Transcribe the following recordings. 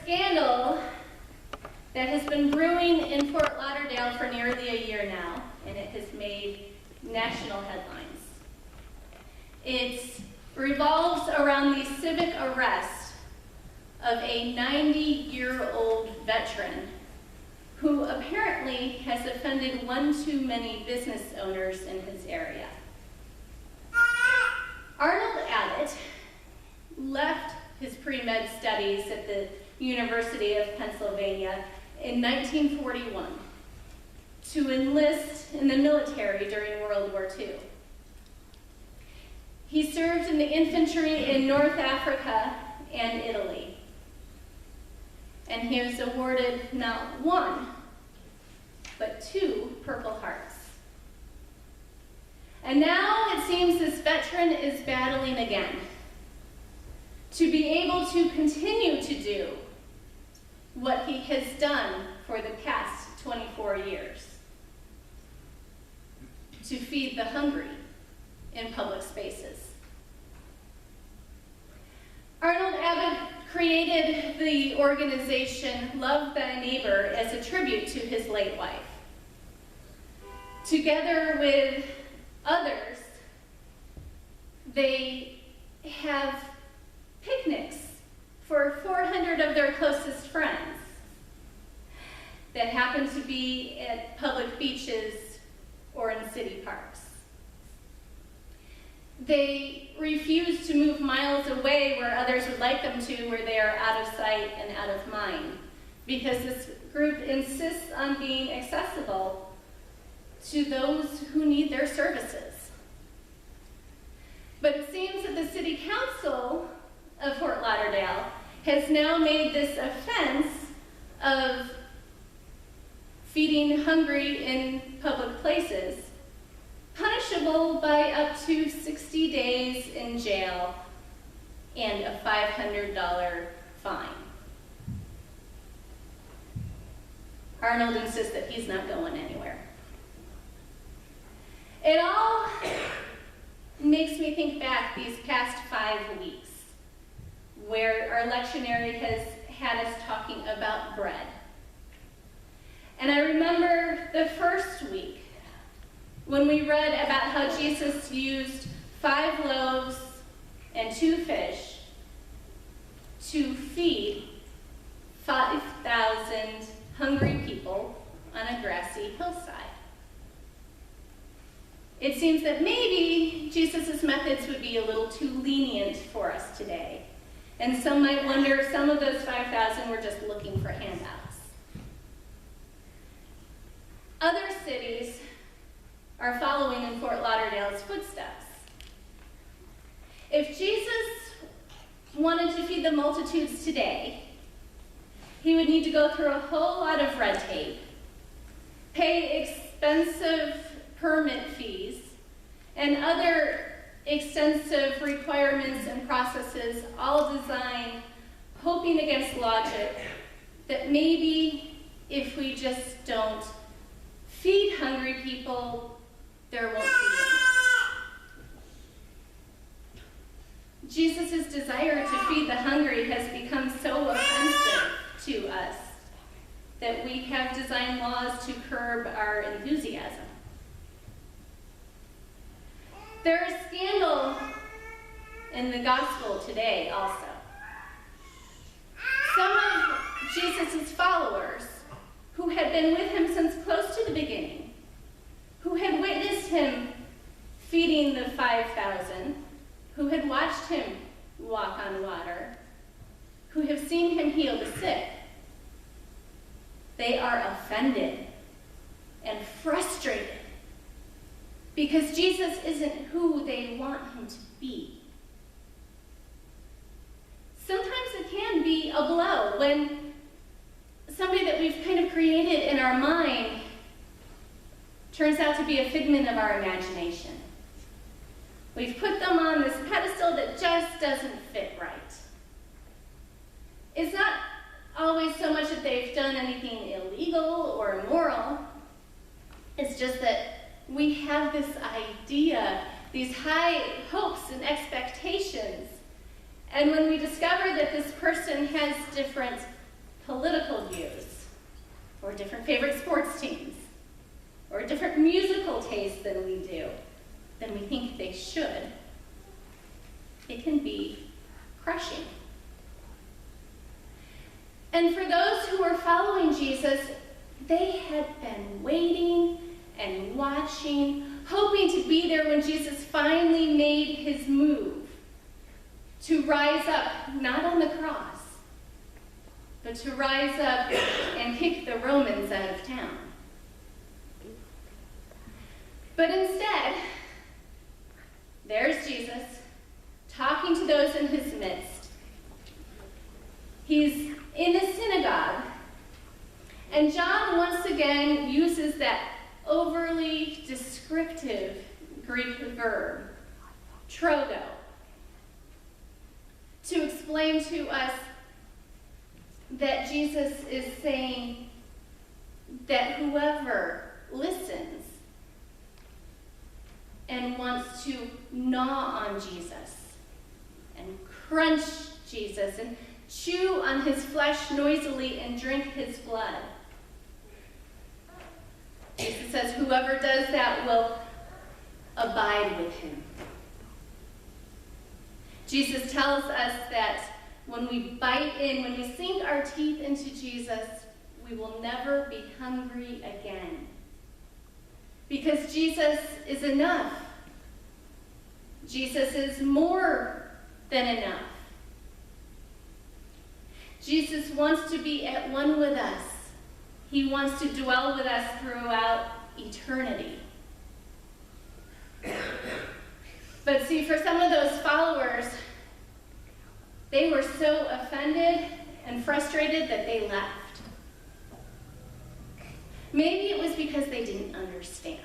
scandal that has been brewing in Fort Lauderdale for nearly a year now, and it has made national headlines. It revolves around the civic arrest of a 90-year-old veteran who apparently has offended one too many business owners in his area. Arnold Abbott left his pre-med studies at the University of Pennsylvania in 1941 to enlist in the military during World War II. He served in the infantry in North Africa and Italy. And he was awarded not one, but 2 Purple Hearts. And now it seems this veteran is battling again to be able to continue to do what he has done for the past 24 years, to feed the hungry in public spaces. Arnold Abbott created the organization Love Thy Neighbor as a tribute to his late wife. Together with others, they have picnics for 400 of their closest friends that happen to be at public beaches or in city parks. They refuse to move miles away where others would like them to, where they are out of sight and out of mind, because this group insists on being accessible to those who need their services. But it seems that the City Council of Fort Lauderdale has now made this offense of feeding hungry in public places punishable by up to 60 days in jail and a $500 fine. Arnold insists that he's not going anywhere. It all makes me think back these past 5 weeks, where our lectionary has had us talking about bread. And I remember the first week when we read about how Jesus used 5 loaves and 2 fish to feed 5,000 hungry people on a grassy hillside. It seems that maybe Jesus' methods would be a little too lenient for us today. And some might wonder if some of those 5,000 were just looking for handouts. Other cities are following in Fort Lauderdale's footsteps. If Jesus wanted to feed the multitudes today, he would need to go through a whole lot of red tape, pay expensive permit fees, and other extensive requirements and processes, all designed, hoping against logic, that maybe if we just don't feed hungry people, there won't be any. Jesus' desire to feed the hungry has become so offensive to us that we have designed laws to curb our enthusiasm. There is scandal in the gospel today also. Some of Jesus' followers, who had been with him since close to the beginning, who had witnessed him feeding the 5,000, who had watched him walk on water, who have seen him heal the sick, they are offended and frustrated because Jesus isn't who they want him to be. Sometimes it can be a blow when somebody that we've kind of created in our mind turns out to be a figment of our imagination. We've put them on this pedestal that just doesn't fit right. It's not always so much that they've done anything illegal or immoral. It's just that we have this idea, these high hopes and expectations. And when we discover that this person has different political views, or different favorite sports teams, or different musical tastes than we do, than we think they should, it can be crushing. And for those who were following Jesus, they had been waiting and watching, hoping to be there when Jesus finally made his move to rise up, not on the cross, but to rise up and kick the Romans out of town. But instead, there's Jesus talking to those in his midst. He's in the synagogue, and John once again uses that overly descriptive Greek verb, trogo, to explain to us that Jesus is saying that whoever listens and wants to gnaw on Jesus and crunch Jesus and chew on his flesh noisily and drink his blood, Jesus says whoever does that will abide with him. Jesus tells us that when we bite in, when we sink our teeth into Jesus, we will never be hungry again. Because Jesus is enough. Jesus is more than enough. Jesus wants to be at one with us. He wants to dwell with us throughout eternity. But see, for some of those followers, they were so offended and frustrated that they left. Maybe it was because they didn't understand.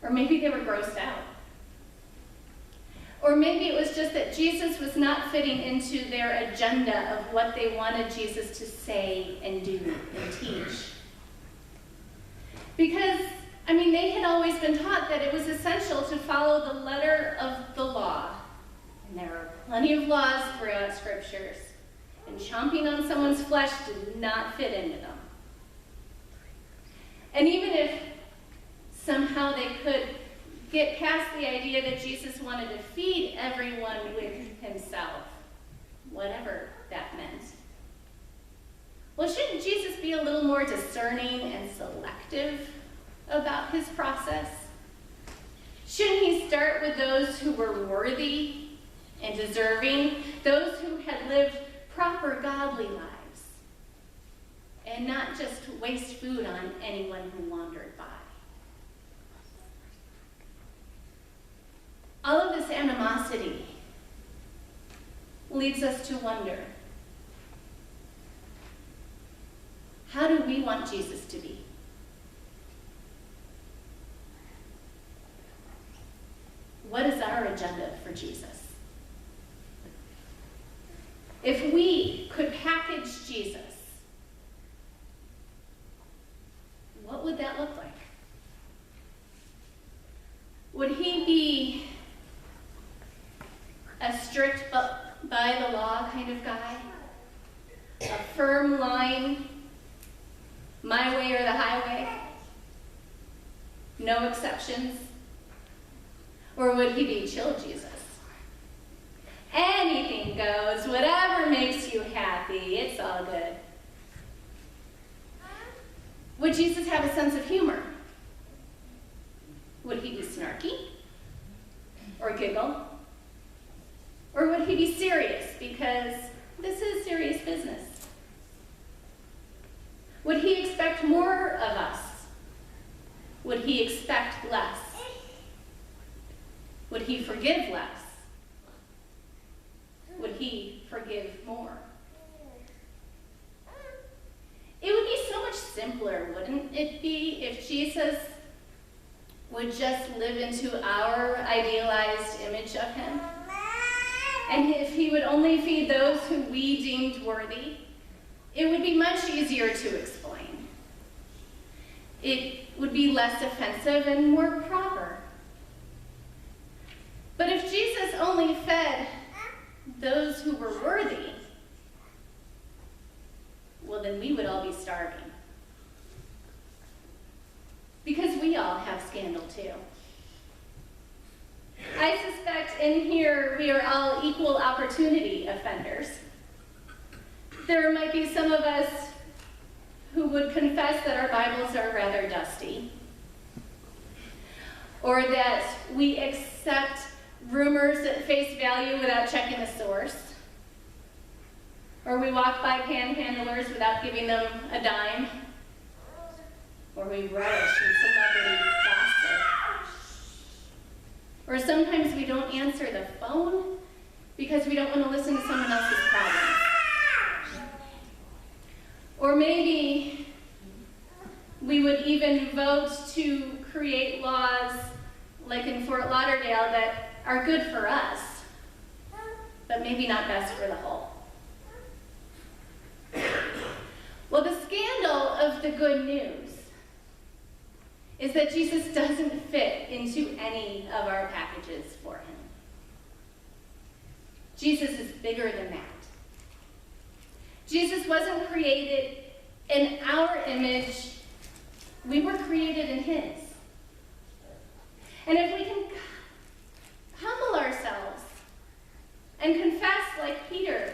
Or maybe they were grossed out. Or maybe it was just that Jesus was not fitting into their agenda of what they wanted Jesus to say and do and teach. Because, they had always been taught that it was essential to follow the letter of the law. And there are plenty of laws throughout scriptures. And chomping on someone's flesh did not fit into them. And even if somehow they could get past the idea that Jesus wanted to feed everyone with himself, whatever that meant. Well, shouldn't Jesus be a little more discerning and selective about his process? Shouldn't he start with those who were worthy and deserving, those who had lived proper godly lives, and not just waste food on anyone who wandered by? All of this animosity leads us to wonder, how do we want Jesus to be? What is our agenda for Jesus? If we could package Jesus, what would that look like? Would he be a strict by the law kind of guy? A firm line, my way or the highway? No exceptions? Or would he be chill Jesus? Anything goes, whatever makes you happy, it's all good. Would Jesus have a sense of humor? Would he be snarky? Or giggle? Or would he be serious because this is serious business? Would he expect more of us? Would he expect less? Would he forgive less? Would he forgive more? It would be so much simpler, wouldn't it be, if Jesus would just live into our idealized image of him? And if he would only feed those who we deemed worthy, it would be much easier to explain. It would be less offensive and more proper. But if Jesus only fed those who were worthy, then we would all be starving. Because we all have scandal too. I suspect in here we are all equal opportunity offenders. There might be some of us who would confess that our Bibles are rather dusty, or that we accept rumors at face value without checking the source, or we walk by panhandlers without giving them a dime, or we relish in celebrity gossip, or sometimes we don't answer the phone because we don't want to listen to someone else's problems. Or maybe we would even vote to create laws, like in Fort Lauderdale, that are good for us, but maybe not best for the whole. Well, the scandal of the good news is that Jesus doesn't fit into any of our packages for him. Jesus is bigger than that. Jesus wasn't created in our image. We were created in his. And if we can humble ourselves and confess, like Peter,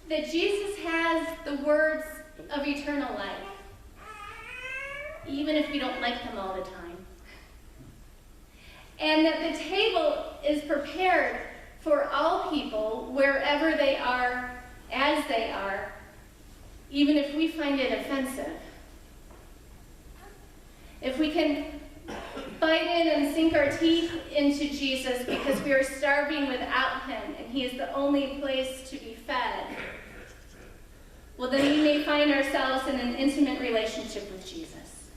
that Jesus has the words of eternal life, even if we don't like them all the time, and that the table is prepared for all people wherever they are, as they are, even if we find it offensive. If we can bite in and sink our teeth into Jesus because we are starving without him and he is the only place to be fed, well, then we may find ourselves in an intimate relationship with Jesus.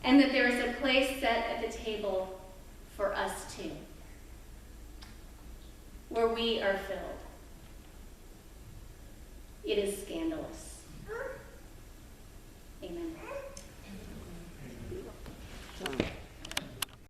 And that there is a place set at the table for us too, where we are filled. It is scandalous.